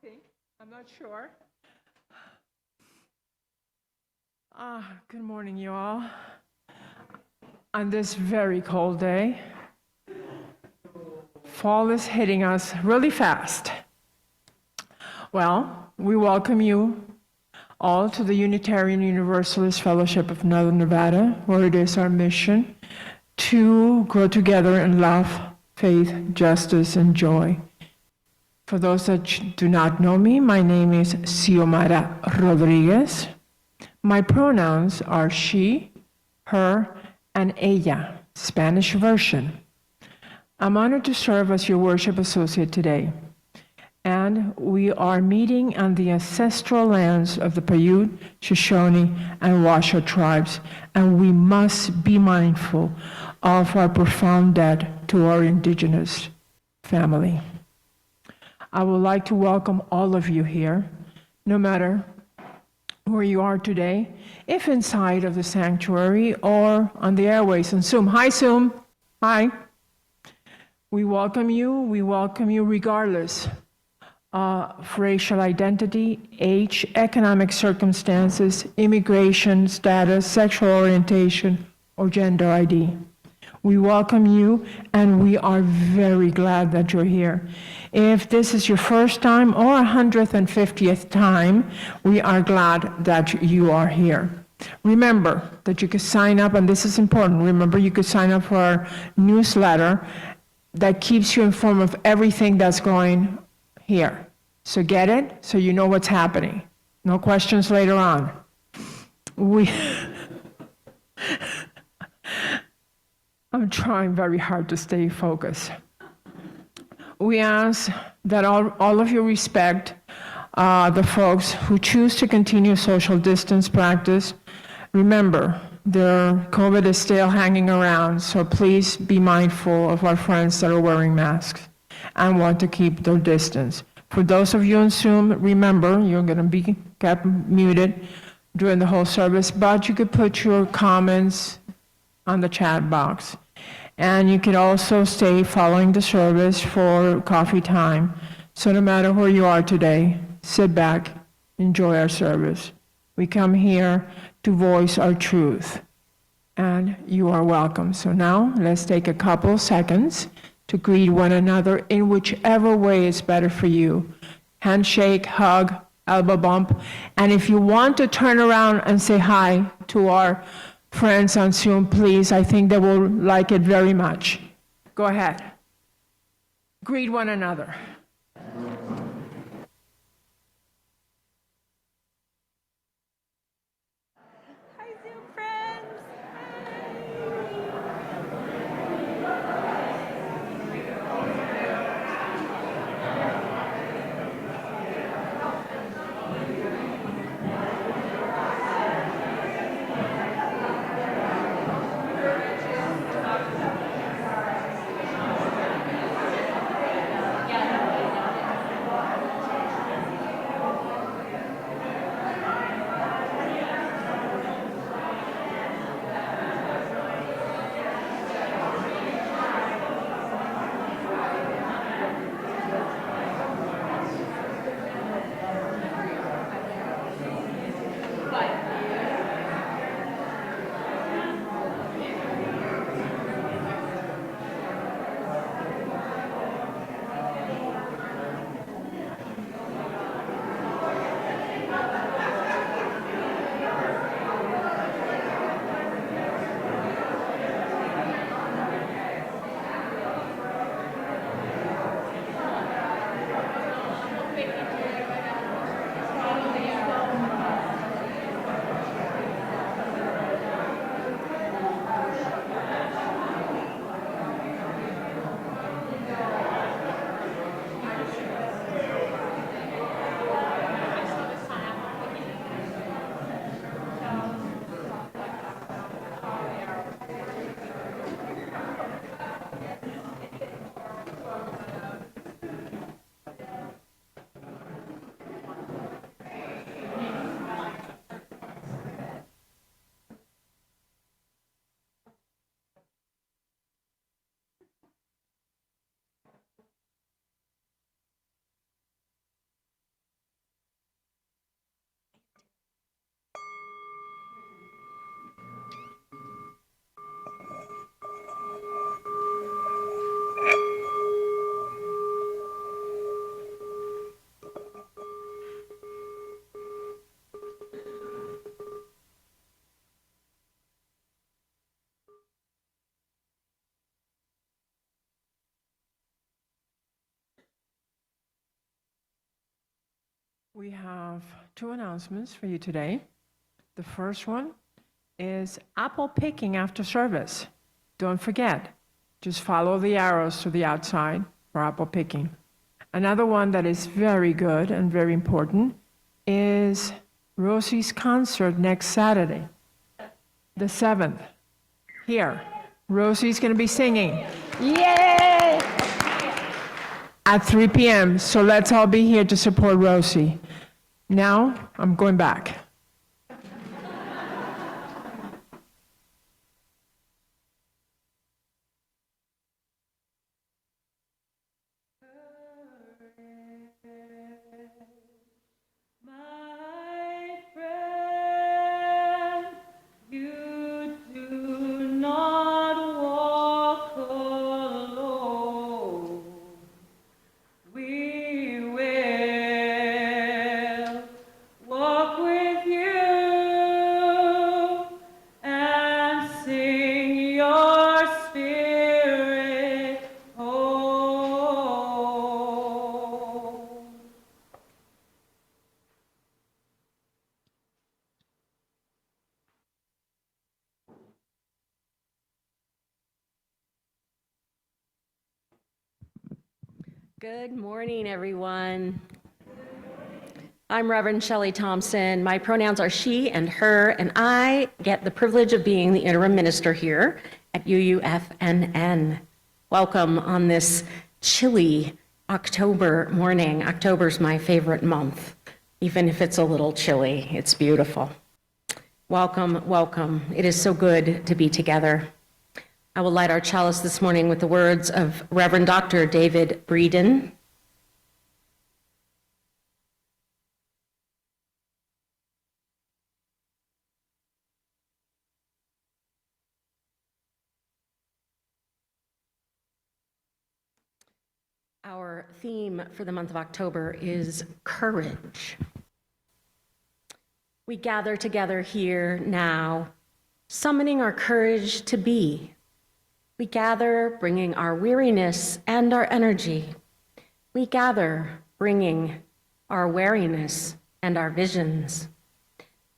think. I'm not sure. Good morning, you all. On this very cold day, fall is hitting us really fast. Well, we welcome you all to the Unitarian Universalist Fellowship of Northern Nevada, where it is our mission to grow together in love, faith, justice, and joy. For those that do not know me, my name is Xiomara Rodriguez. My pronouns are she, her, and ella, Spanish version. I'm honored to serve as your worship associate today. And we are meeting on the ancestral lands of the Paiute, Shoshone, and Washoe tribes, and we must be mindful of our profound debt to our indigenous family. I would like to welcome all of you here, no matter where you are today, if inside of the sanctuary or on the airways on Zoom. Hi, Zoom. Hi. We welcome you regardless of racial identity, age, economic circumstances, immigration status, sexual orientation, or gender ID. We welcome you, and we are very glad that you're here. If this is your first time or 150th time, we are glad that you are here. Remember that you can sign up, and this is important. Remember, you could sign up for our newsletter that keeps you informed of everything that's going here. So get it, so you know what's happening. No questions later on. I'm trying very hard to stay focused. We ask that all of you respect the folks who choose to continue social distance practice. Remember, the COVID is still hanging around, so please be mindful of our friends that are wearing masks and want to keep their distance. For those of you on Zoom, remember, you're going to be kept muted during the whole service, but you could put your comments on the chat box. And you can also stay following the service for coffee time. So no matter where you are today, sit back, enjoy our service. We come here to voice our truth, and you are welcome. So now let's take a couple seconds to greet one another in whichever way is better for you. Handshake, hug, elbow bump. And if you want to turn around and say hi to our friends on Zoom, please. I think they will like it very much. Go ahead. Greet one another. Hi, Zoom friends. We have two announcements for you today. The first one is apple picking after service. Don't forget, just follow the arrows to the outside for apple picking. Another one that is very good and very important is Rosie's concert next Saturday, the 7th. Here, Rosie's going to be singing. Yay! At 3 p.m., so let's all be here to support Rosie. Now, I'm going back. My friend, you do not walk alone. We will walk with you and sing your spirit home. Good morning, everyone. I'm Reverend Shelley Thompson. My pronouns are she and her, and I get the privilege of being the interim minister here at UUFNN. Welcome on this chilly October morning. October's my favorite month. Even if it's a little chilly, it's beautiful. Welcome, welcome. It is so good to be together. I will light our chalice this morning with the words of Reverend Dr. David Breeden. Our theme for the month of October is courage. We gather together here now, summoning our courage to be. We gather, bringing our weariness and our energy. We gather, bringing our wariness and our visions.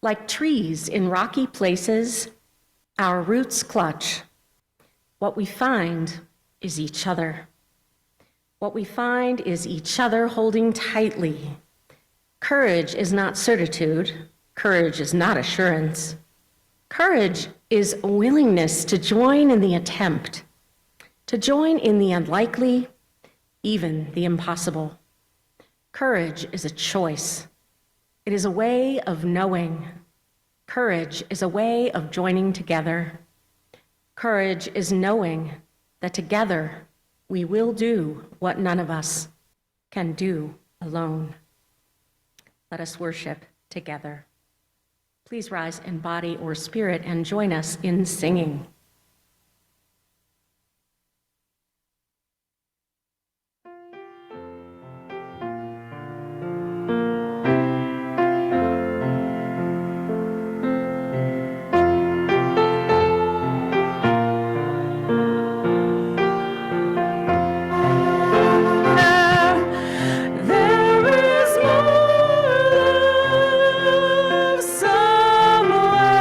Like trees in rocky places, our roots clutch. What we find is each other. What we find is each other holding tightly. Courage is not certitude. Courage is not assurance. Courage is a willingness to join in the attempt, to join in the unlikely, even the impossible. Courage is a choice. It is a way of knowing. Courage is a way of joining together. Courage is knowing that together we will do what none of us can do alone. Let us worship together. Please rise in body or spirit and join us in singing. Somewhere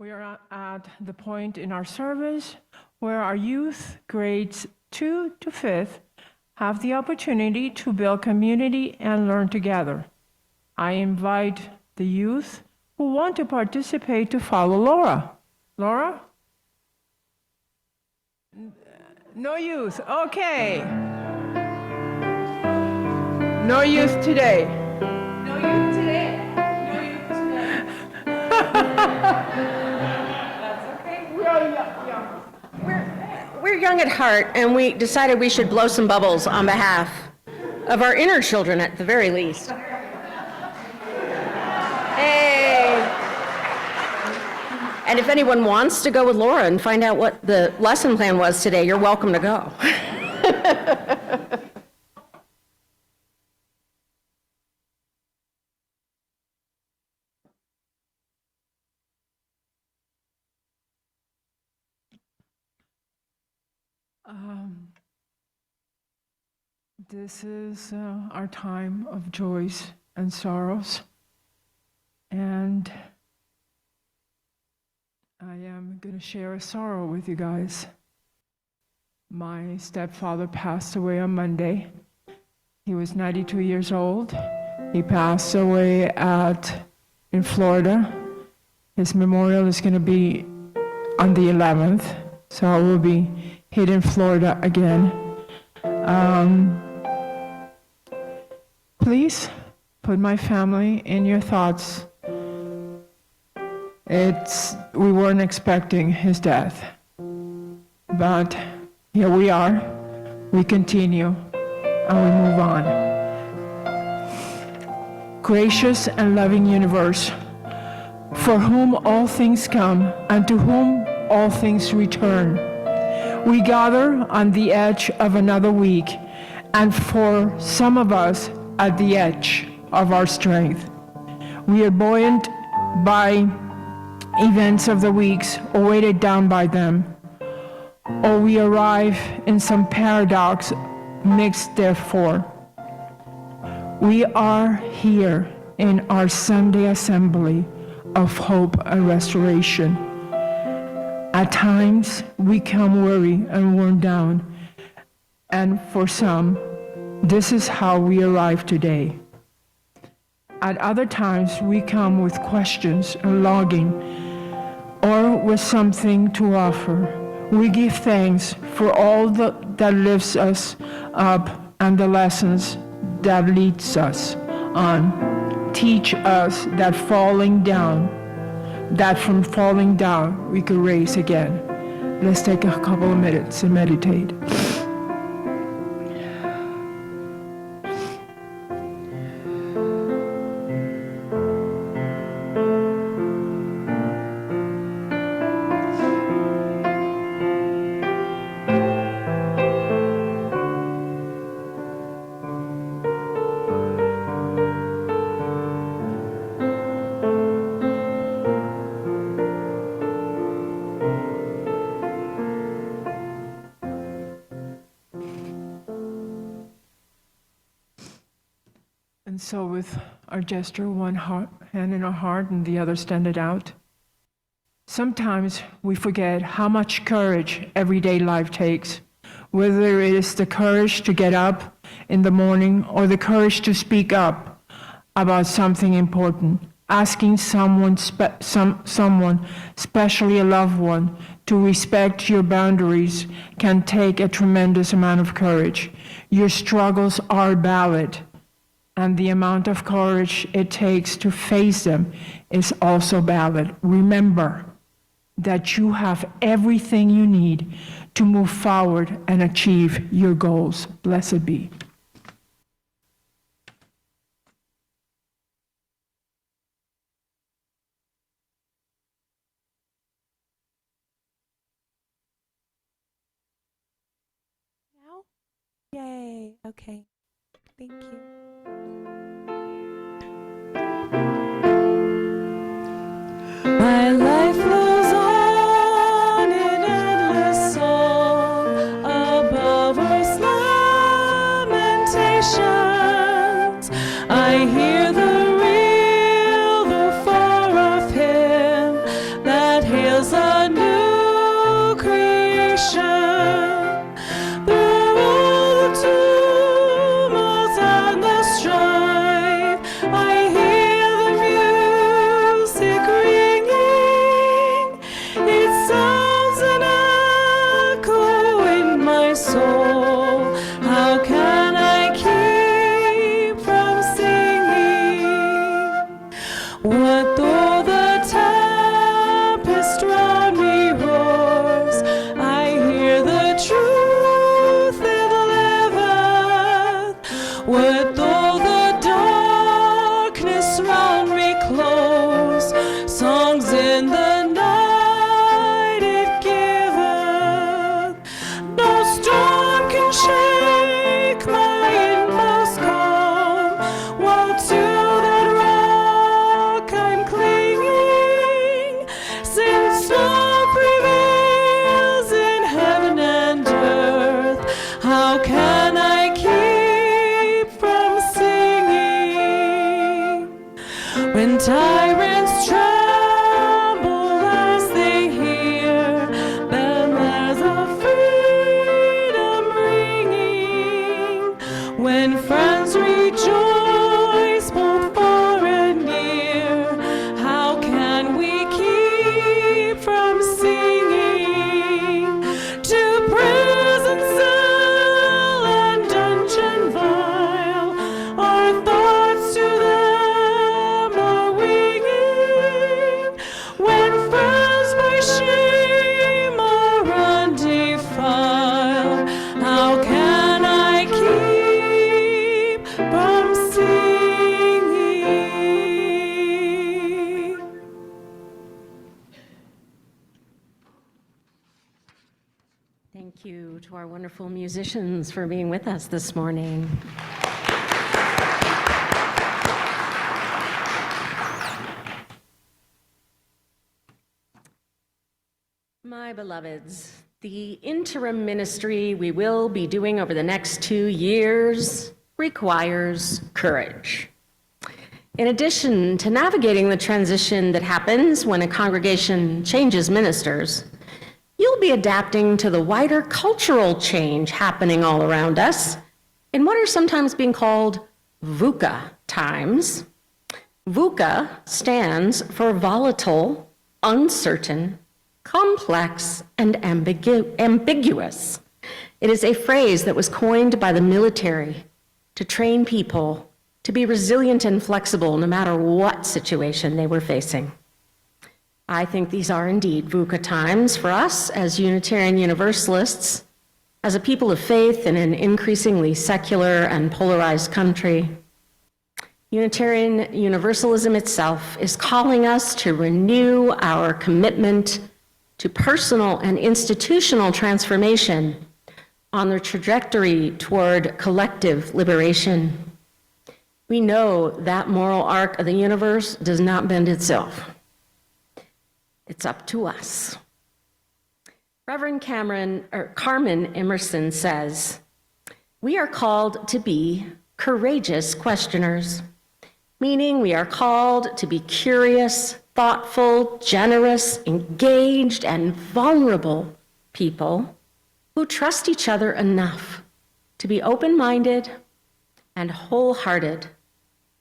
We are at the point in our service where our youth, grades 2 to 5th, have the opportunity to build community and learn together. I invite the youth who want to participate to follow Laura. Laura? No youth, okay. No youth today. No youth today. No youth today. That's okay. We are young. We're young at heart, and we decided we should blow some bubbles on behalf of our inner children at the very least. Hey! And if anyone wants to go with Laura and find out what the lesson plan was today, you're welcome to go. This is our time of joys and sorrows. And I am going to share a sorrow with you guys. My stepfather passed away on Monday. He was 92 years old. He passed away in Florida. His memorial is going to be on the 11th, so I will be hit in Florida again. Please put my family in your thoughts. We weren't expecting his death, but here we are. We continue and we move on. Gracious and loving universe, for whom all things come and to whom all things return, we gather on the edge of another week, and for some of us, at the edge of our strength. We are buoyant by events of the weeks, or weighted down by them, or we arrive in some paradox mixed therefore. We are here in our Sunday assembly of hope and restoration. At times, we come weary and worn down, and for some, this is how we arrive today. At other times, we come with questions and longing, or with something to offer. We give thanks for all that lifts us up and the lessons that leads us on. Teach us that from falling down, we could raise again. Let's take a couple of minutes and meditate. And so with our gesture, one hand in our heart and the other extended out, sometimes we forget how much courage everyday life takes, whether it is the courage to get up in the morning or the courage to speak up about something important. Asking someone, especially a loved one, to respect your boundaries can take a tremendous amount of courage. Your struggles are valid, and the amount of courage it takes to face them is also valid. Remember that you have everything you need to move forward and achieve your goals. Blessed be. Now? Yay, okay. Thank you. My life flows on in endless song above earth's lamentations. I hear the real, the far off hymn that Would though the darkness round me close, songs in the night it giveth. No storm can shake my inmost calm, while to that rock I'm clinging, since love prevails in heaven and earth. How can I keep from singing when tyrants tremble as they hear bells of freedom ringing, when friends rejoice both far and near? How can we keep from singing to prison cell and dungeon vile? Our thoughts to them are winging, when friends by shame are undefiled. How can I keep from singing? Thank you to our wonderful musicians for being with us this morning. My beloveds, the interim ministry we will be doing over the next 2 years requires courage. In addition to navigating the transition that happens when a congregation changes ministers, you'll be adapting to the wider cultural change happening all around us in what are sometimes being called VUCA times. VUCA stands for volatile, uncertain, complex, and ambiguous. It is a phrase that was coined by the military to train people to be resilient and flexible no matter what situation they were facing. I think these are indeed VUCA times for us as Unitarian Universalists, as a people of faith in an increasingly secular and polarized country. Unitarian Universalism itself is calling us to renew our commitment to personal and institutional transformation on the trajectory toward collective liberation. We know that moral arc of the universe does not bend itself. It's up to us. Reverend Carmen Emerson says, "We are called to be courageous questioners," meaning we are called to be curious, thoughtful, generous, engaged, and vulnerable people who trust each other enough to be open-minded and wholehearted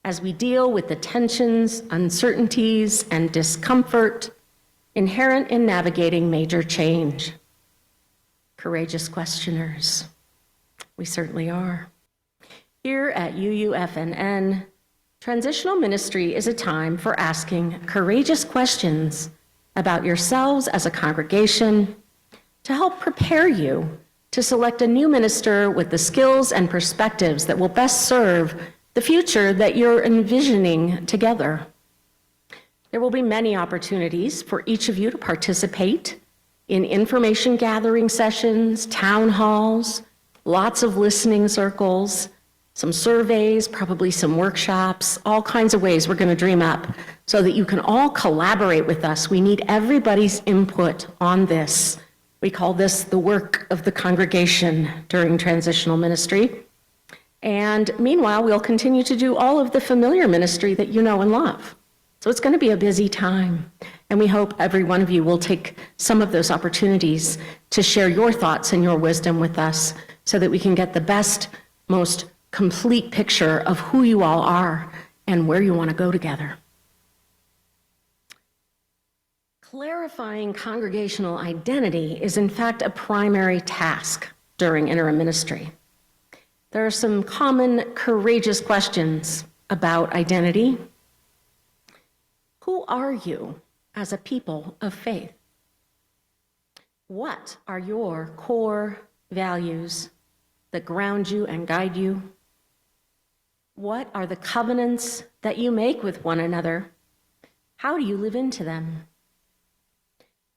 as we deal with the tensions, uncertainties, and discomfort inherent in navigating major change. Courageous questioners. We certainly are. Here at UUFNN, transitional ministry is a time for asking courageous questions about yourselves as a congregation to help prepare you to select a new minister with the skills and perspectives that will best serve the future that you're envisioning together. There will be many opportunities for each of you to participate in information gathering sessions, town halls, lots of listening circles, some surveys, probably some workshops, all kinds of ways we're going to dream up so that you can all collaborate with us. We need everybody's input on this. We call this the work of the congregation during transitional ministry. And meanwhile, we'll continue to do all of the familiar ministry that you know and love. So it's going to be a busy time, and we hope every one of you will take some of those opportunities to share your thoughts and your wisdom with us so that we can get the best, most complete picture of who you all are and where you want to go together. Clarifying congregational identity is in fact a primary task during interim ministry. There are some common courageous questions about identity. Who are you as a people of faith? What are your core values that ground you and guide you? What are the covenants that you make with one another? How do you live into them?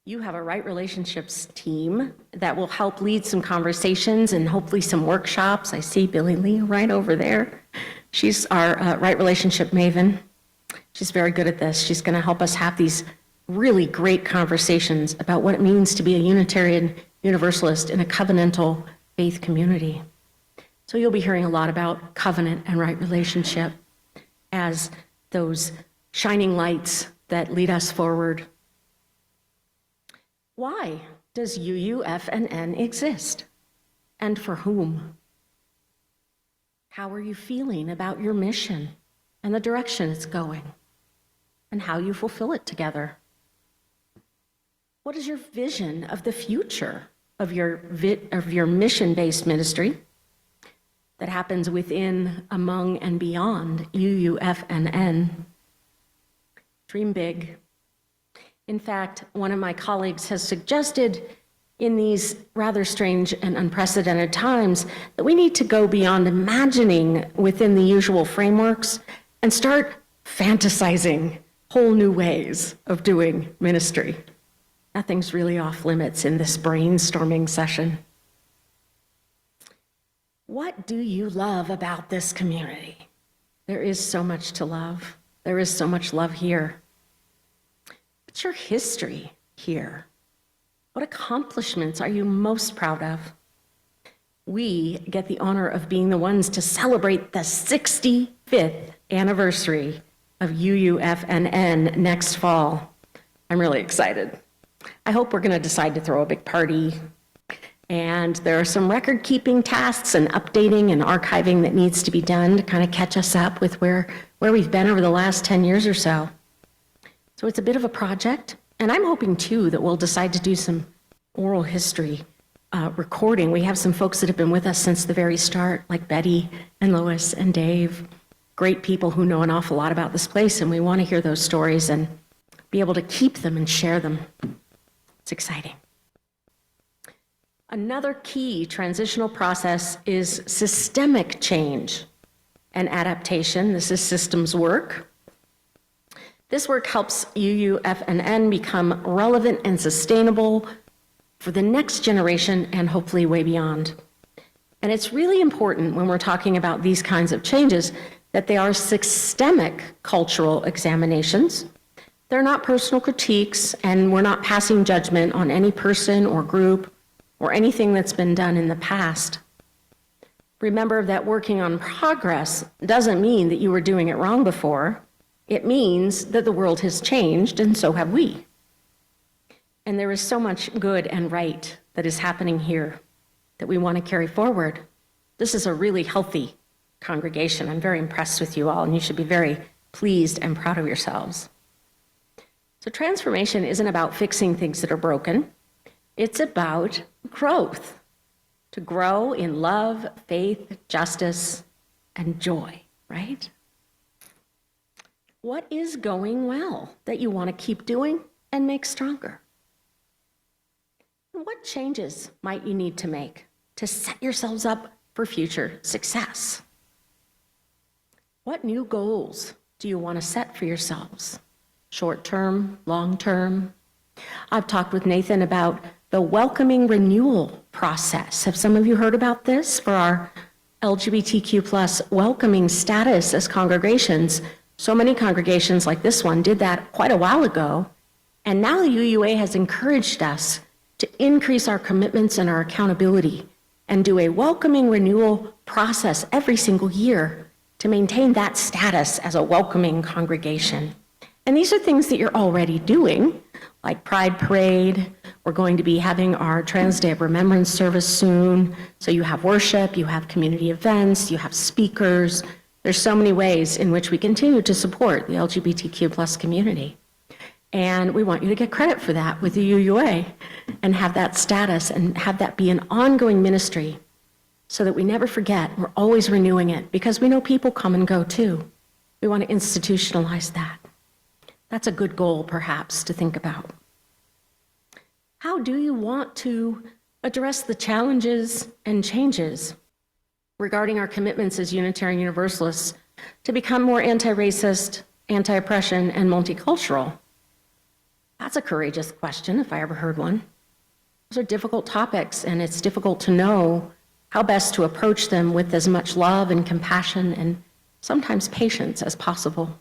You have a Right Relationships team that will help lead some conversations and hopefully some workshops. I see Billy Lee right over there. She's our Right Relationship maven. She's very good at this. She's going to help us have these really great conversations about what it means to be a Unitarian Universalist in a covenantal faith community. So you'll be hearing a lot about covenant and right relationship as those shining lights that lead us forward. Why does UUFNN exist? And for whom? How are you feeling about your mission and the direction it's going, and how you fulfill it together? What is your vision of the future of your mission-based ministry that happens within, among, and beyond UUFNN? Dream big. In fact, one of my colleagues has suggested in these rather strange and unprecedented times that we need to go beyond imagining within the usual frameworks and start fantasizing whole new ways of doing ministry. Nothing's really off limits in this brainstorming session. What do you love about this community? There is so much to love. There is so much love here. What's your history here? What accomplishments are you most proud of? We get the honor of being the ones to celebrate the 65th anniversary of UUFNN next fall. I'm really excited. I hope we're going to decide to throw a big party. And there are some record-keeping tasks and updating and archiving that needs to be done to kind of catch us up with where we've been over the last 10 years or so. So it's a bit of a project. And I'm hoping, too, that we'll decide to do some oral history recording. We have some folks that have been with us since the very start, like Betty and Lois and Dave, great people who know an awful lot about this place, and we want to hear those stories and be able to keep them and share them. It's exciting. Another key transitional process is systemic change and adaptation. This is systems work. This work helps UUFNN become relevant and sustainable for the next generation and hopefully way beyond. And it's really important when we're talking about these kinds of changes that they are systemic cultural examinations. They're not personal critiques, and we're not passing judgment on any person or group or anything that's been done in the past. Remember that working on progress doesn't mean that you were doing it wrong before. It means that the world has changed, and so have we. And there is so much good and right that is happening here that we want to carry forward. This is a really healthy congregation. I'm very impressed with you all, and you should be very pleased and proud of yourselves. So transformation isn't about fixing things that are broken. It's about growth, to grow in love, faith, justice, and joy, right? What is going well that you want to keep doing and make stronger? And what changes might you need to make to set yourselves up for future success? What new goals do you want to set for yourselves? Short term, long term? I've talked with Nathan about the welcoming renewal process. Have some of you heard about this for our LGBTQ plus welcoming status as congregations? So many congregations like this one did that quite a while ago. And now the UUA has encouraged us to increase our commitments and our accountability and do a welcoming renewal process every single year to maintain that status as a welcoming congregation. And these are things that you're already doing, like Pride Parade. We're going to be having our Trans Day of Remembrance service soon. So you have worship, you have community events, you have speakers. There's so many ways in which we continue to support the LGBTQ plus community. And we want you to get credit for that with the UUA and have that status and have that be an ongoing ministry so that we never forget. We're always renewing it because we know people come and go too. We want to institutionalize that. That's a good goal, perhaps, to think about. How do you want to address the challenges and changes regarding our commitments as Unitarian Universalists to become more anti-racist, anti-oppression, and multicultural? That's a courageous question, if I ever heard one. Those are difficult topics, and it's difficult to know how best to approach them with as much love and compassion and sometimes patience as possible.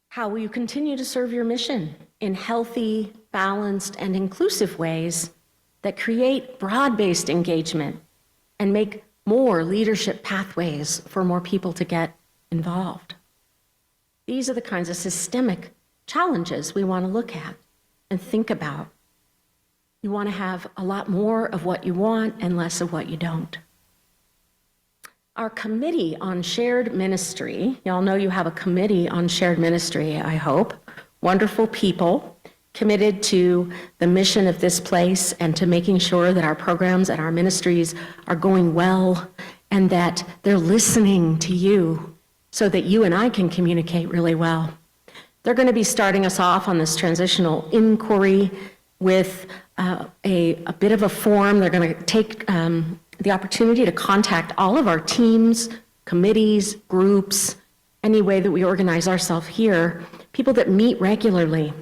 How will you continue to serve your mission in healthy, balanced, and inclusive ways that create broad-based engagement and make more leadership pathways for more people to get involved? These are the kinds of systemic challenges we want to look at and think about. You want to have a lot more of what you want and less of what you don't. Our committee on shared ministry, y'all know you have a committee on shared ministry, I hope. Wonderful people committed to the mission of this place and to making sure that our programs and our ministries are going well and that they're listening to you so that you and I can communicate really well. They're going to be starting us off on this transitional inquiry with a bit of a form. They're going to take the opportunity to contact all of our teams, committees, groups, any way that we organize ourselves here, people that meet regularly,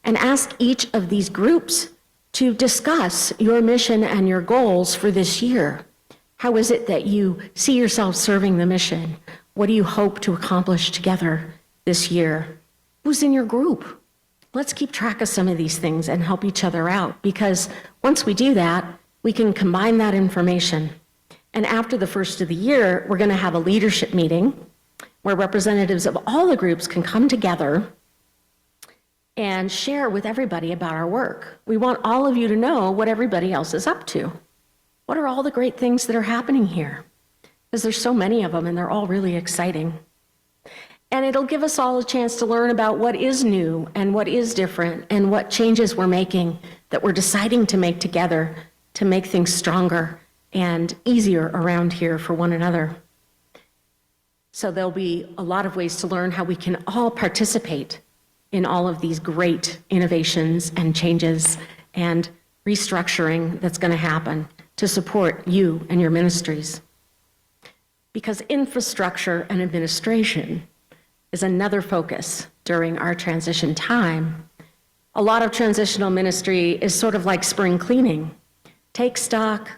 and ask each of these groups to discuss your mission and your goals for this year. How is it that you see yourself serving the mission? What do you hope to accomplish together this year? Who's in your group? Let's keep track of some of these things and help each other out, because once we do that, we can combine that information. And after the first of the year, we're going to have a leadership meeting where representatives of all the groups can come together and share with everybody about our work. We want all of you to know what everybody else is up to. What are all the great things that are happening here? Because there's so many of them and they're all really exciting. And it'll give us all a chance to learn about what is new and what is different and what changes we're making that we're deciding to make together to make things stronger and easier around here for one another. So there'll be a lot of ways to learn how we can all participate in all of these great innovations and changes and restructuring that's going to happen to support you and your ministries. Because infrastructure and administration is another focus during our transition time. A lot of transitional ministry is sort of like spring cleaning. Take stock.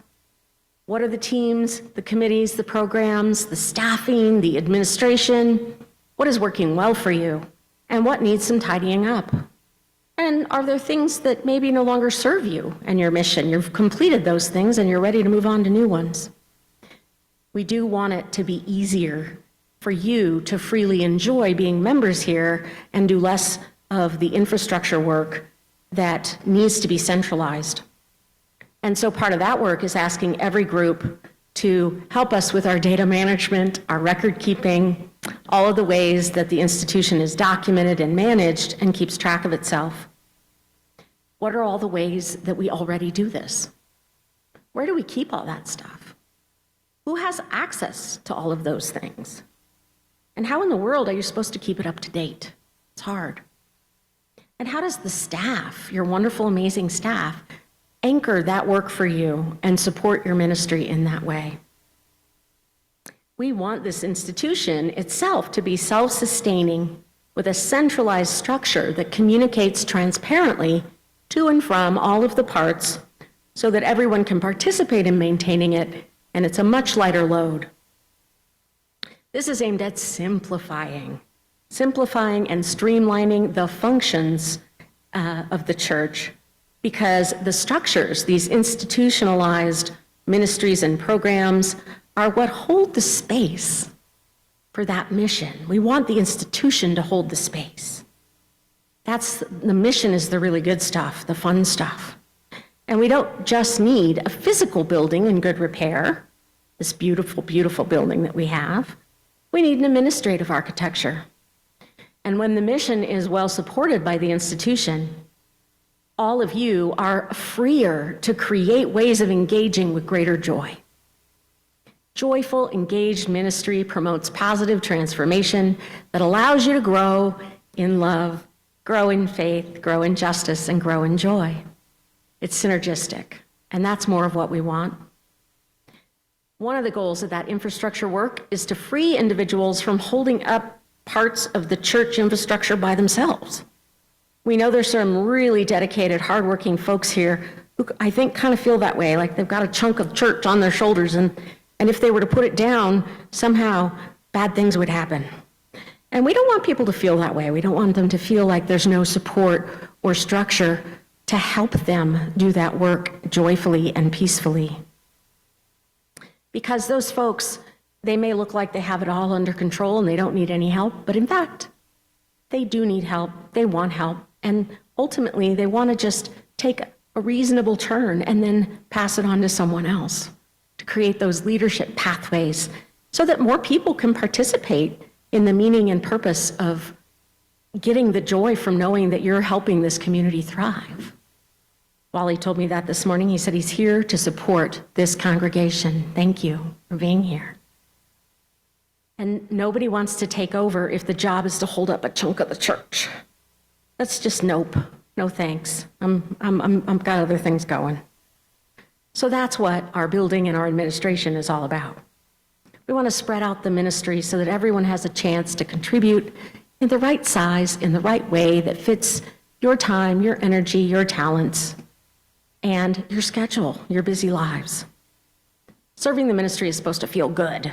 What are the teams, the committees, the programs, the staffing, the administration? What is working well for you? And what needs some tidying up? And are there things that maybe no longer serve you and your mission? You've completed those things and you're ready to move on to new ones. We do want it to be easier for you to freely enjoy being members here and do less of the infrastructure work that needs to be centralized. And so part of that work is asking every group to help us with our data management, our record keeping, all of the ways that the institution is documented and managed and keeps track of itself. What are all the ways that we already do this? Where do we keep all that stuff? Who has access to all of those things? And how in the world are you supposed to keep it up to date? It's hard. And how does the staff, your wonderful, amazing staff, anchor that work for you and support your ministry in that way? We want this institution itself to be self-sustaining with a centralized structure that communicates transparently to and from all of the parts so that everyone can participate in maintaining it, and it's a much lighter load. This is aimed at simplifying and streamlining the functions of the church, because the structures, these institutionalized ministries and programs, are what hold the space for that mission. We want the institution to hold the space. That's the mission, is the really good stuff, the fun stuff. And we don't just need a physical building in good repair, this beautiful, beautiful building that we have. We need an administrative architecture. And when the mission is well supported by the institution, all of you are freer to create ways of engaging with greater joy. Joyful, engaged ministry promotes positive transformation that allows you to grow in love, grow in faith, grow in justice, and grow in joy. It's synergistic, and that's more of what we want. One of the goals of that infrastructure work is to free individuals from holding up parts of the church infrastructure by themselves. We know there's some really dedicated, hardworking folks here who I think kind of feel that way, like they've got a chunk of church on their shoulders, and if they were to put it down, somehow bad things would happen. And we don't want people to feel that way. We don't want them to feel like there's no support or structure to help them do that work joyfully and peacefully. Because those folks, they may look like they have it all under control and they don't need any help, but in fact, they do need help, they want help, and ultimately they want to just take a reasonable turn and then pass it on to someone else to create those leadership pathways so that more people can participate in the meaning and purpose of getting the joy from knowing that you're helping this community thrive. Wally told me that this morning. He said he's here to support this congregation. Thank you for being here. And nobody wants to take over if the job is to hold up a chunk of the church. That's just nope. No thanks. I'm got other things going. So that's what our building and our administration is all about. We want to spread out the ministry so that everyone has a chance to contribute in the right size, in the right way that fits your time, your energy, your talents, and your schedule, your busy lives. Serving the ministry is supposed to feel good.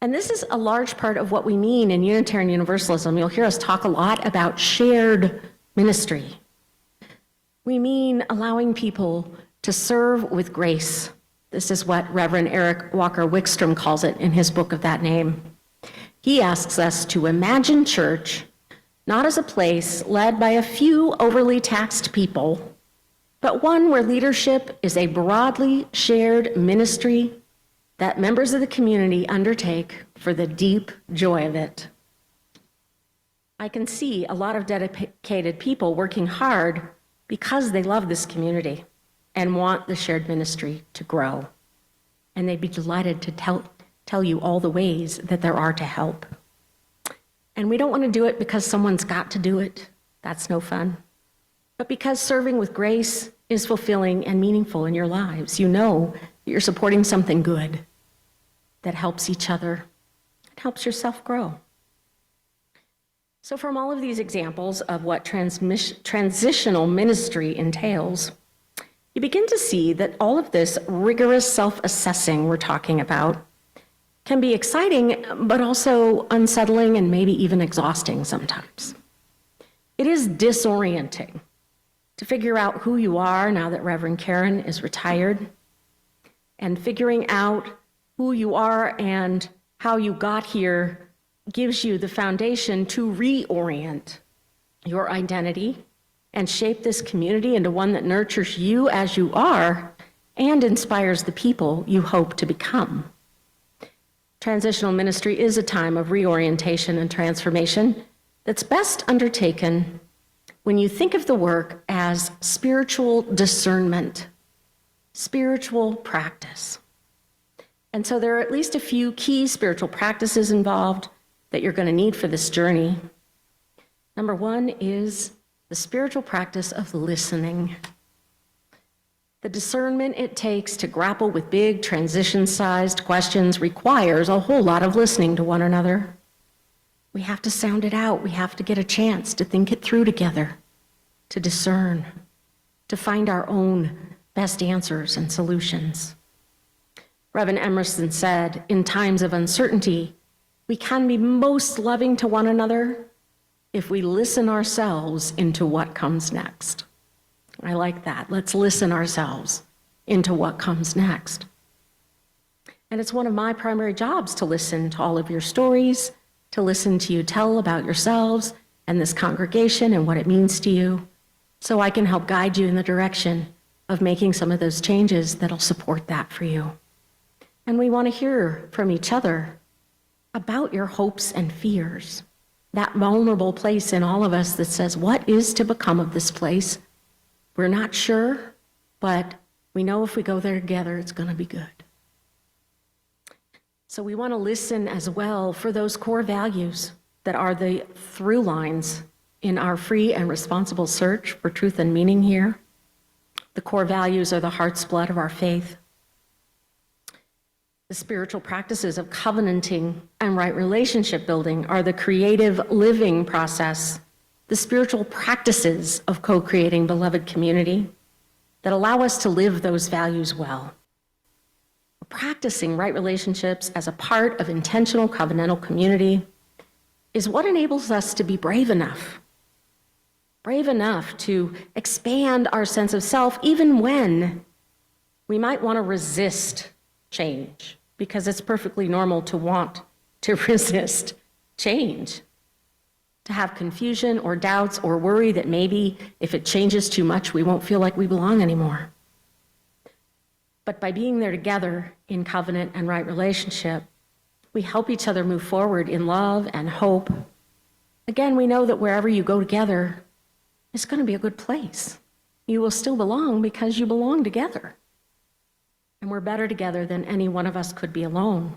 And this is a large part of what we mean in Unitarian Universalism. You'll hear us talk a lot about shared ministry. We mean allowing people to serve with grace. This is what Reverend Eric Walker Wickstrom calls it in his book of that name. He asks us to imagine church not as a place led by a few overly taxed people, but one where leadership is a broadly shared ministry that members of the community undertake for the deep joy of it. I can see a lot of dedicated people working hard because they love this community and want the shared ministry to grow. And they'd be delighted to tell you all the ways that there are to help. And we don't want to do it because someone's got to do it. That's no fun. But because serving with grace is fulfilling and meaningful in your lives, you know that you're supporting something good that helps each other, it helps yourself grow. So from all of these examples of what transitional ministry entails, you begin to see that all of this rigorous self-assessing we're talking about can be exciting, but also unsettling and maybe even exhausting sometimes. It is disorienting to figure out who you are now that Reverend Karen is retired, and figuring out who you are and how you got here gives you the foundation to reorient your identity and shape this community into one that nurtures you as you are and inspires the people you hope to become. Transitional ministry is a time of reorientation and transformation that's best undertaken when you think of the work as spiritual discernment, spiritual practice. And so there are at least a few key spiritual practices involved that you're going to need for this journey. Number one is the spiritual practice of listening. The discernment it takes to grapple with big transition-sized questions requires a whole lot of listening to one another. We have to sound it out. We have to get a chance to think it through together, to discern, to find our own best answers and solutions. Reverend Emerson said, in times of uncertainty, we can be most loving to one another if we listen ourselves into what comes next. I like that. Let's listen ourselves into what comes next. And it's one of my primary jobs to listen to all of your stories, to listen to you tell about yourselves and this congregation and what it means to you, so I can help guide you in the direction of making some of those changes that'll support that for you. And we want to hear from each other about your hopes and fears, that vulnerable place in all of us that says, what is to become of this place? We're not sure, but we know if we go there together, it's going to be good. So we want to listen as well for those core values that are the through lines in our free and responsible search for truth and meaning here. The core values are the heart's blood of our faith. The spiritual practices of covenanting and right relationship building are the creative living process, the spiritual practices of co-creating beloved community that allow us to live those values well. Practicing right relationships as a part of intentional covenantal community is what enables us to be brave enough to expand our sense of self even when we might want to resist change, because it's perfectly normal to want to resist change, to have confusion or doubts or worry that maybe if it changes too much, we won't feel like we belong anymore. But by being there together in covenant and right relationship, we help each other move forward in love and hope. Again, we know that wherever you go together, it's going to be a good place. You will still belong because you belong together. And we're better together than any one of us could be alone.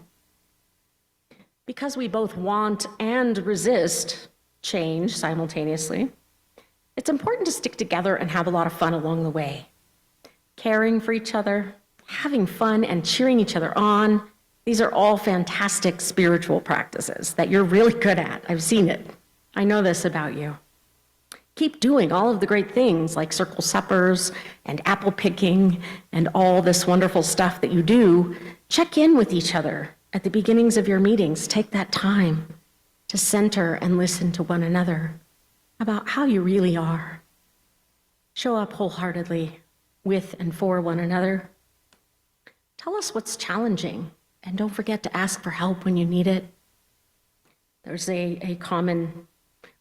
Because we both want and resist change simultaneously, it's important to stick together and have a lot of fun along the way. Caring for each other, having fun, and cheering each other on, these are all fantastic spiritual practices that you're really good at. I've seen it. I know this about you. Keep doing all of the great things like circle suppers and apple picking and all this wonderful stuff that you do. Check in with each other at the beginnings of your meetings. Take that time to center and listen to one another about how you really are. Show up wholeheartedly with and for one another. Tell us what's challenging, and don't forget to ask for help when you need it. There's a common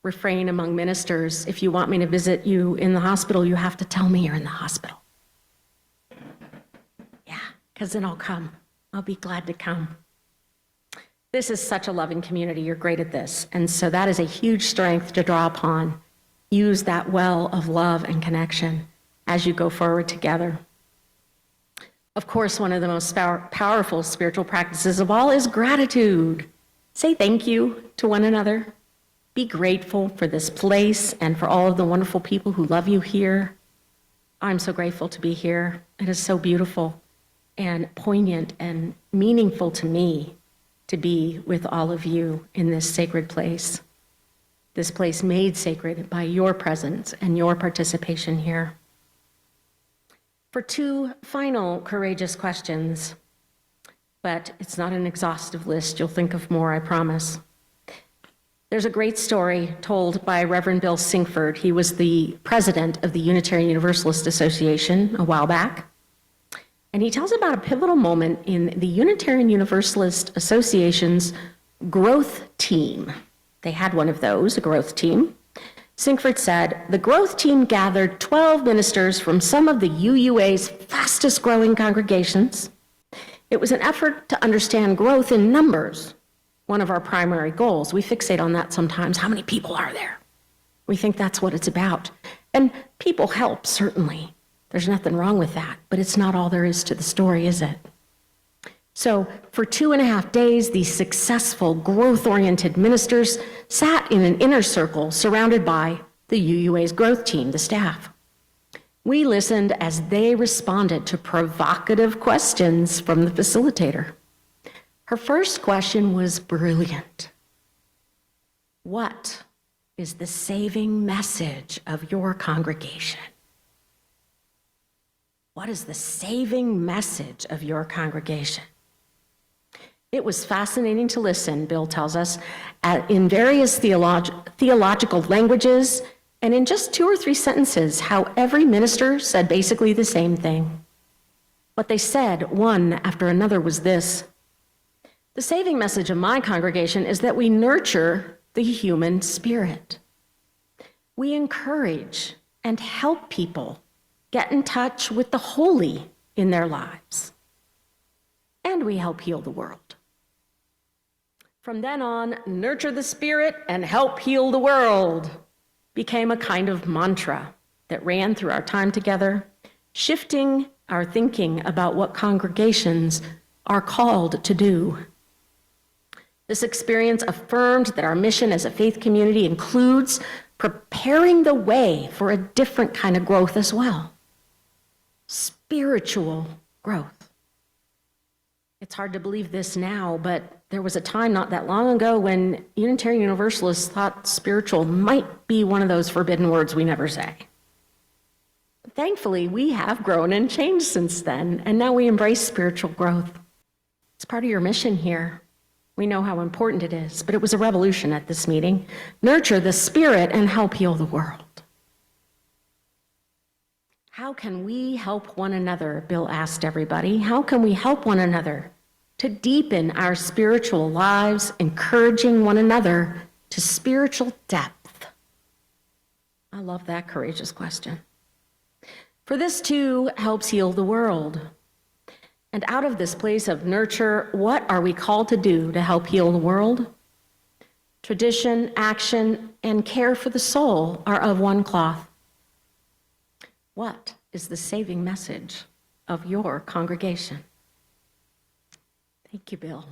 refrain among ministers: if you want me to visit you in the hospital, you have to tell me you're in the hospital. Yeah, because then I'll come. I'll be glad to come. This is such a loving community. You're great at this. And so that is a huge strength to draw upon. Use that well of love and connection as you go forward together. Of course, one of the most powerful spiritual practices of all is gratitude. Say thank you to one another. Be grateful for this place and for all of the wonderful people who love you here. I'm so grateful to be here. It is so beautiful and poignant and meaningful to me to be with all of you in this sacred place. This place made sacred by your presence and your participation here. For two final courageous questions, but it's not an exhaustive list. You'll think of more, I promise. There's a great story told by Reverend Bill Sinkford. He was the president of the Unitarian Universalist Association a while back. And he tells about a pivotal moment in the Unitarian Universalist Association's growth team. They had one of those, a growth team. Sinkford said, the growth team gathered 12 ministers from some of the UUA's fastest growing congregations. It was an effort to understand growth in numbers, one of our primary goals. We fixate on that sometimes. How many people are there? We think that's what it's about. And people help, certainly. There's nothing wrong with that, but it's not all there is to the story, is it? So for 2.5 days, these successful, growth-oriented ministers sat in an inner circle surrounded by the UUA's growth team, the staff. We listened as they responded to provocative questions from the facilitator. Her first question was brilliant. What is the saving message of your congregation? What is the saving message of your congregation? It was fascinating to listen, Bill tells us, in various theological languages, and in just 2 or 3 sentences, how every minister said basically the same thing. What they said, one after another, was this: the saving message of my congregation is that we nurture the human spirit. We encourage and help people get in touch with the holy in their lives. And we help heal the world. From then on, nurture the spirit and help heal the world became a kind of mantra that ran through our time together, shifting our thinking about what congregations are called to do. This experience affirmed that our mission as a faith community includes preparing the way for a different kind of growth as well. Spiritual growth. It's hard to believe this now, but there was a time not that long ago when Unitarian Universalists thought spiritual might be one of those forbidden words we never say. Thankfully, we have grown and changed since then, and now we embrace spiritual growth. It's part of your mission here. We know how important it is, but it was a revolution at this meeting. Nurture the spirit and help heal the world. How can we help one another? Bill asked everybody. How can we help one another to deepen our spiritual lives, encouraging one another to spiritual depth? I love that courageous question. For this too helps heal the world. And out of this place of nurture, what are we called to do to help heal the world? Tradition, action, and care for the soul are of one cloth. What is the saving message of your congregation? Thank you, Bill.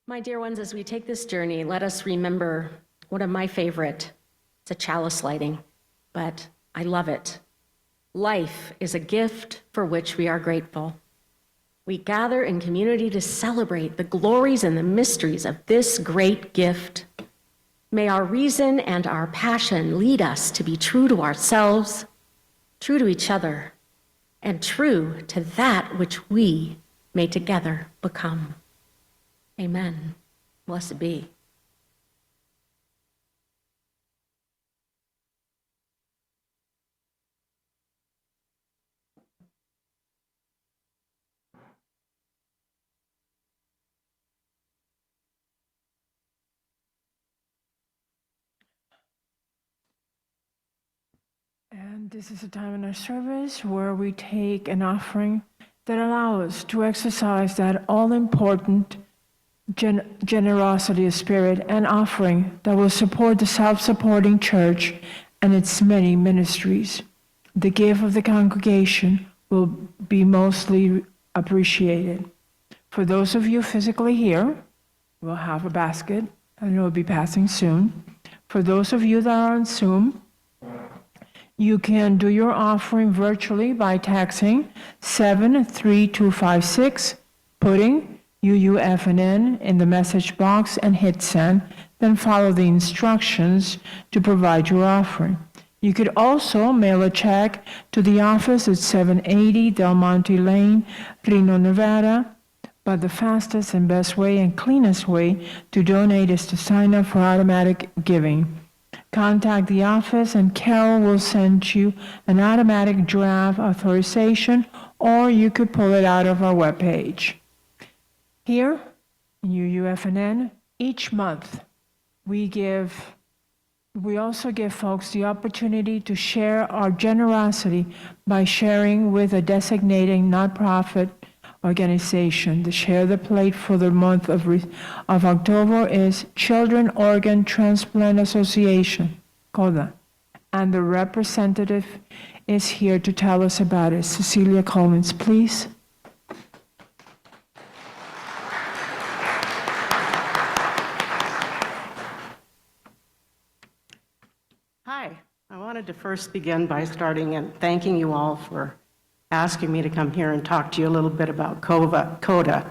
My dear ones, as we take this journey, let us remember one of my favorite. It's a chalice lighting, but I love it. Life is a gift for which we are grateful. We gather in community to celebrate the glories and the mysteries of this great gift. May our reason and our passion lead us to be true to ourselves, true to each other, and true to that which we may together become. Amen. Blessed be. And this is a time in our service where we take an offering that allows us to exercise that all-important generosity of spirit and offering that will support the self-supporting church and its many ministries. The gift of the congregation will be mostly appreciated. For those of you physically here, we'll have a basket and it will be passing soon. For those of you that are on Zoom, you can do your offering virtually by texting 73256, putting UUFNN in the message box and hit send, then follow the instructions to provide your offering. You could also mail a check to the office at 780 Del Monte Lane, Reno, Nevada. But the fastest and best way and cleanest way to donate is to sign up for automatic giving. Contact the office and Carol will send you an automatic draft authorization, or you could pull it out of our webpage. Here in UUFNN, each month we also give folks the opportunity to share our generosity by sharing with a designated nonprofit organization. The Share the Plate for the month of October is Children Organ Transplant Association, CODA, and the representative is here to tell us about it. Cecilia Collins, please. Hi, I wanted to first begin by starting and thanking you all for asking me to come here and talk to you a little bit about CODA.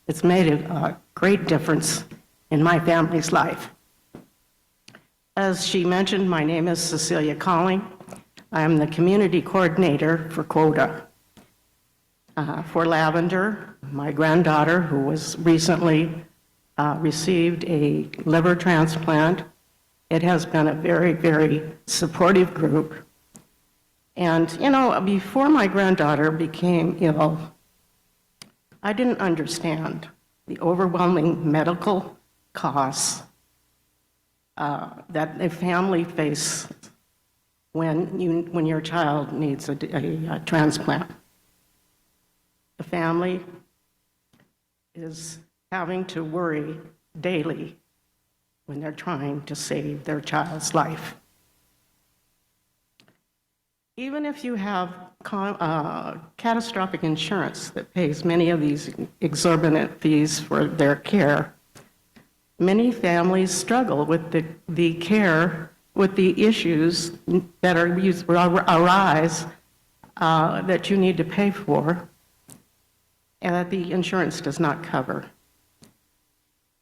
It's made a great difference in my family's life. As she mentioned, my name is Cecilia Colling. I am the community coordinator for CODA. For Lavender, my granddaughter, who was recently received a liver transplant, it has been a very, very supportive group. And, you know, before my granddaughter became ill, I didn't understand the overwhelming medical costs that a family faces when your child needs a transplant. The family is having to worry daily when they're trying to save their child's life. Even if you have catastrophic insurance that pays many of these exorbitant fees for their care, many families struggle with the care, with the issues that arise that you need to pay for. that the insurance does not cover.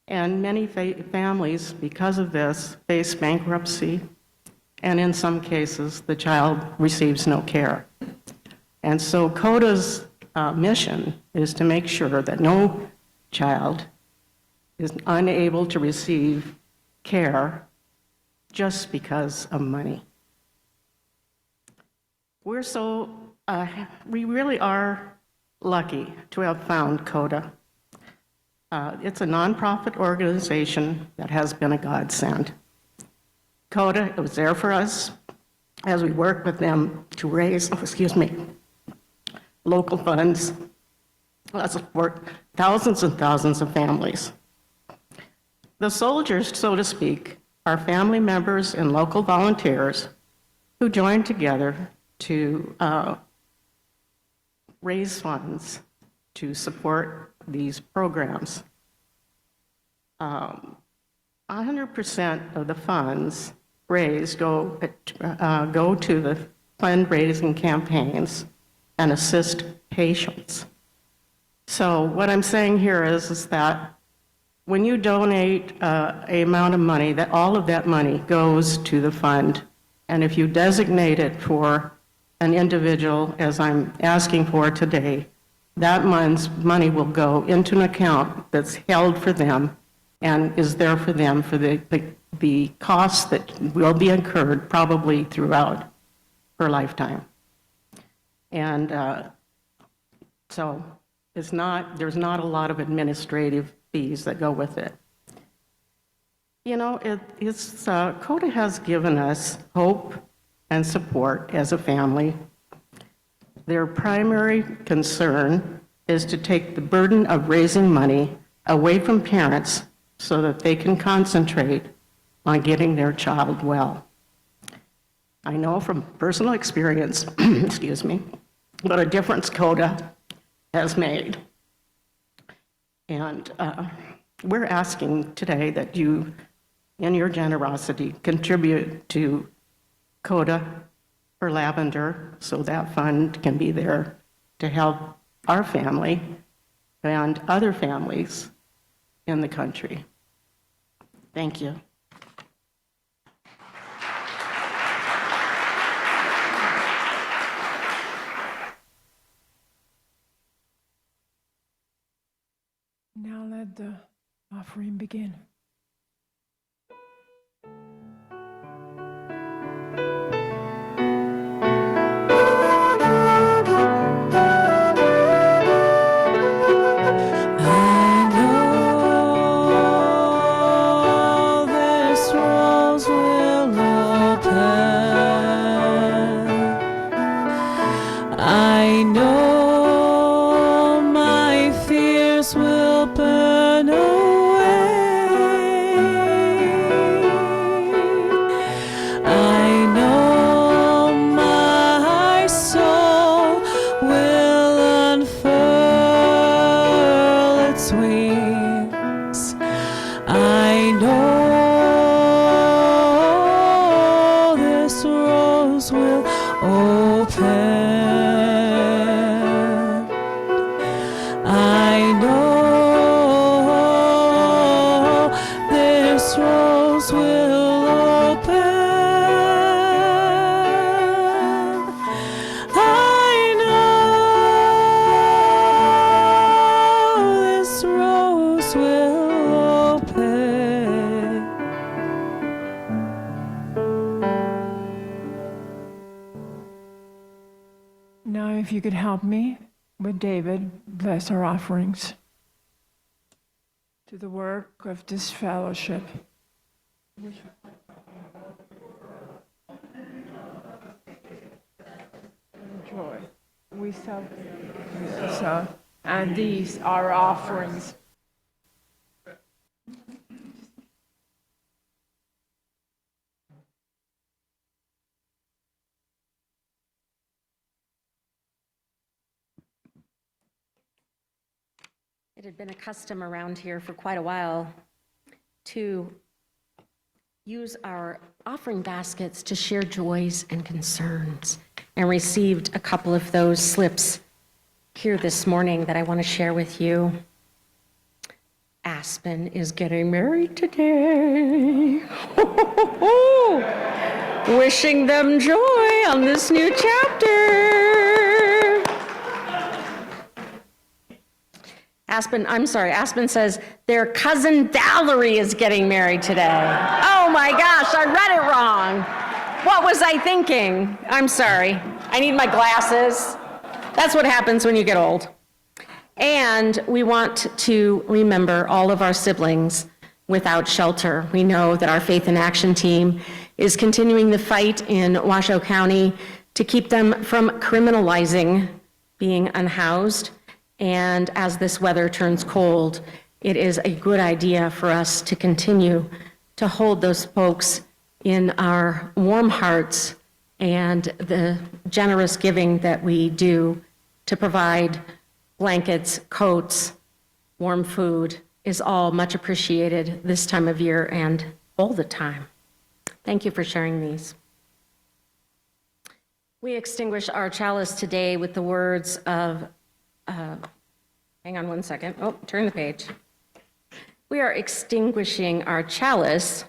And many families, because of this, face bankruptcy, and in some cases, the child receives no care. And so CODA's mission is to make sure that no child is unable to receive care just because of money. We really are lucky to have found CODA. It's a nonprofit organization that has been a godsend. CODA was there for us as we worked with them to raise, local funds that support thousands and thousands of families. The soldiers, so to speak, are family members and local volunteers who join together to raise funds to support these programs. 100% of the funds raised go to the fundraising campaigns and assist patients. So what I'm saying here is that when you donate a amount of money, that all of that money goes to the fund. And if you designate it for an individual, as I'm asking for today, that money will go into an account that's held for them and is there for them for the costs that will be incurred probably throughout her lifetime. And so there's not a lot of administrative fees that go with it. You know, CODA has given us hope and support as a family. Their primary concern is to take the burden of raising money away from parents so that they can concentrate on getting their child well. I know from personal experience, what a difference CODA has made. And we're asking today that you, in your generosity, contribute to CODA for Lavender so that fund can be there to help our family and other families in the country. Thank you. Now let the offering begin. I know this rose will open. I know my fears will burn away. I know my soul will unfurl its wings. I know this rose will open. I know this rose will open. I know this rose will open. Now, if you could help me with David, bless our offerings to the work of this fellowship. Joy. We celebrate. And these are offerings. It had been a custom around here for quite a while to use our offering baskets to share joys and concerns, and received a couple of those slips here this morning that I want to share with you. Aspen is getting married today. Wishing them joy on this new chapter. Aspen says their cousin Valerie is getting married today. Oh my gosh, I read it wrong. What was I thinking? I'm sorry. I need my glasses. That's what happens when you get old. And we want to remember all of our siblings without shelter. We know that our Faith in Action team is continuing the fight in Washoe County to keep them from criminalizing being unhoused. And as this weather turns cold, it is a good idea for us to continue to hold those folks in our warm hearts and the generous giving that we do to provide blankets, coats, warm food is all much appreciated this time of year and all the time. Thank you for sharing these. We extinguish our chalice today with the words of, hang on one second. Oh, turn the page. We are extinguishing our chalice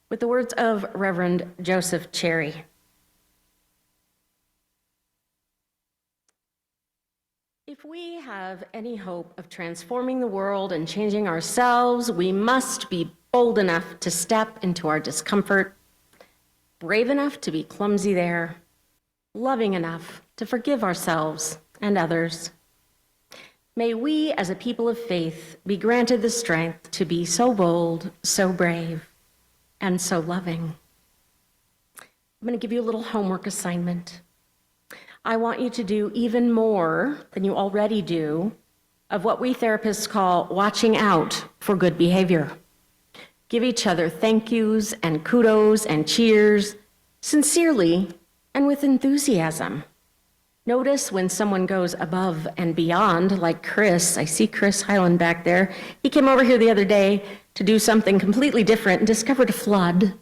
with the words of Reverend Joseph Cherry. If we have any hope of transforming the world and changing ourselves, we must be bold enough to step into our discomfort, brave enough to be clumsy there, loving enough to forgive ourselves and others. May we, as a people of faith, be granted the strength to be so bold, so brave, and so loving. I'm going to give you a little homework assignment. I want you to do even more than you already do of what we therapists call watching out for good behavior. Give each other thank yous and kudos and cheers, sincerely and with enthusiasm. Notice when someone goes above and beyond, like Chris. I see Chris Highland back there. He came over here the other day to do something completely different and discovered a flood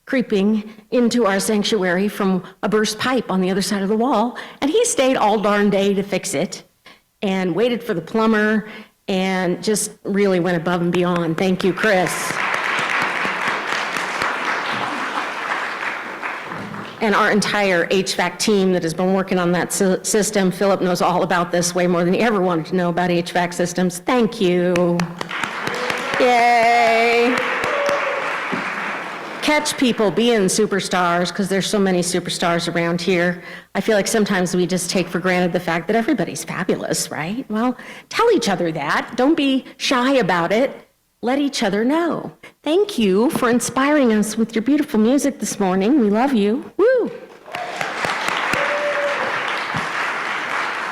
creeping into our sanctuary from a burst pipe on the other side of the wall. And he stayed all darn day to fix it and waited for the plumber and just really went above and beyond. Thank you, Chris. And our entire HVAC team that has been working on that system. Philip knows all about this way more than he ever wanted to know about HVAC systems. Thank you. Yay. Catch people being superstars, because there's so many superstars around here. I feel like sometimes we just take for granted the fact that everybody's fabulous, right? Well, tell each other that. Don't be shy about it. Let each other know. Thank you for inspiring us with your beautiful music this morning. We love you. Woo!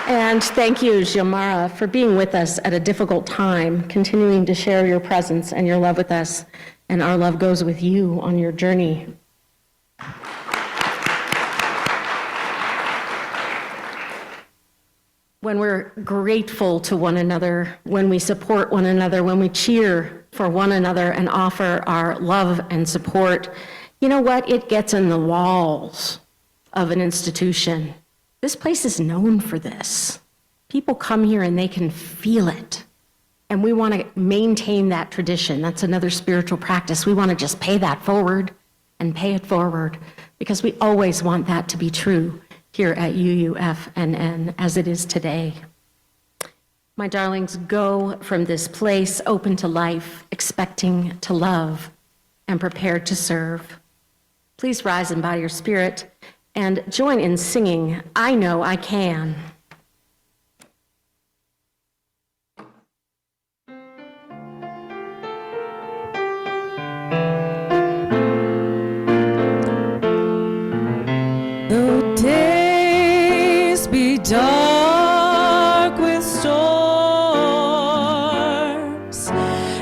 And thank you, Xiomara, for being with us at a difficult time, continuing to share your presence and your love with us. And our love goes with you on your journey. When we're grateful to one another, when we support one another, when we cheer for one another and offer our love and support, you know what? It gets in the walls of an institution. This place is known for this. People come here and they can feel it. And we want to maintain that tradition. That's another spiritual practice. We want to just pay that forward and pay it forward because we always want that to be true here at UUFNN as it is today. My darlings, go from this place open to life, expecting to love and prepared to serve. Please rise and bow your spirit and join in singing, I Know I Can. Though days be dark with storms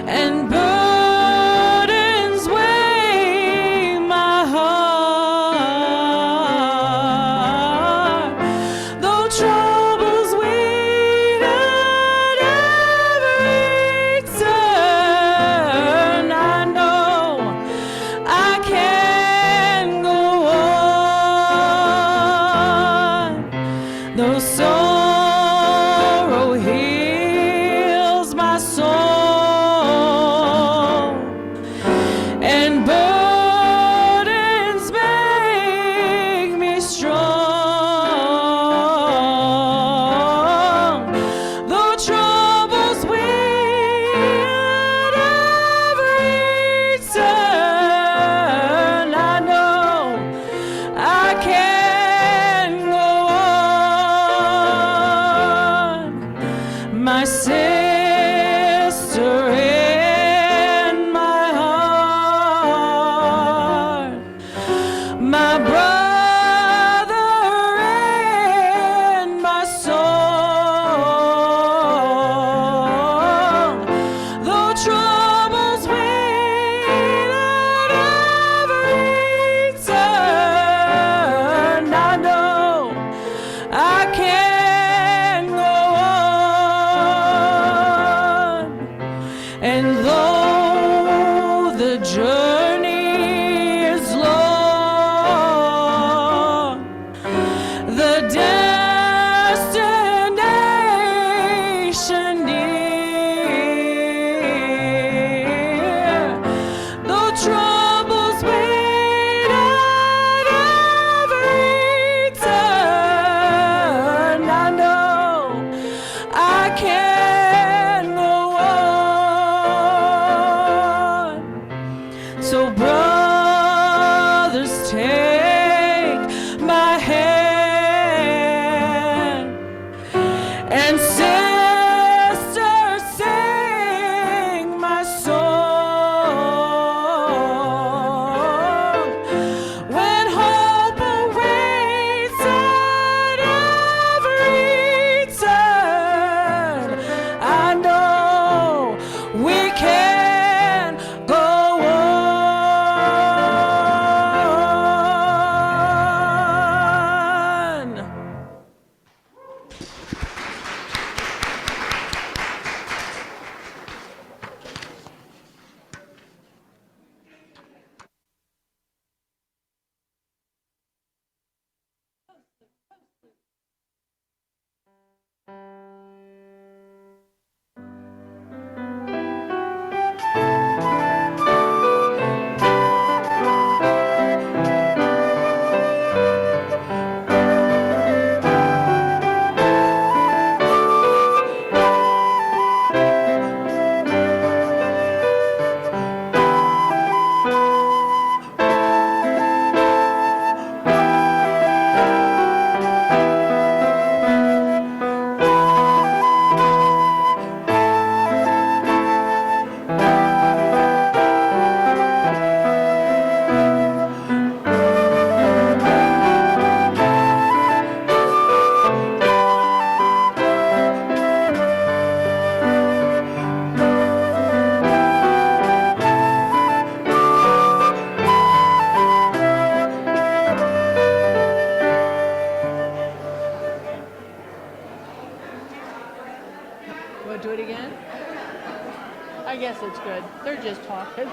and burdens weigh my heart, though trials sister in my heart, my brother in my soul. Though troubles wait at every turn, I know I can go on. And though the journey is long, the destination near, though troubles wait at every turn, I know I can go on. So brothers, take my hand, and sisters, sing my song. When hope awaits at every turn, I know we can go on. Want to do it again? I guess it's good. They're just talking.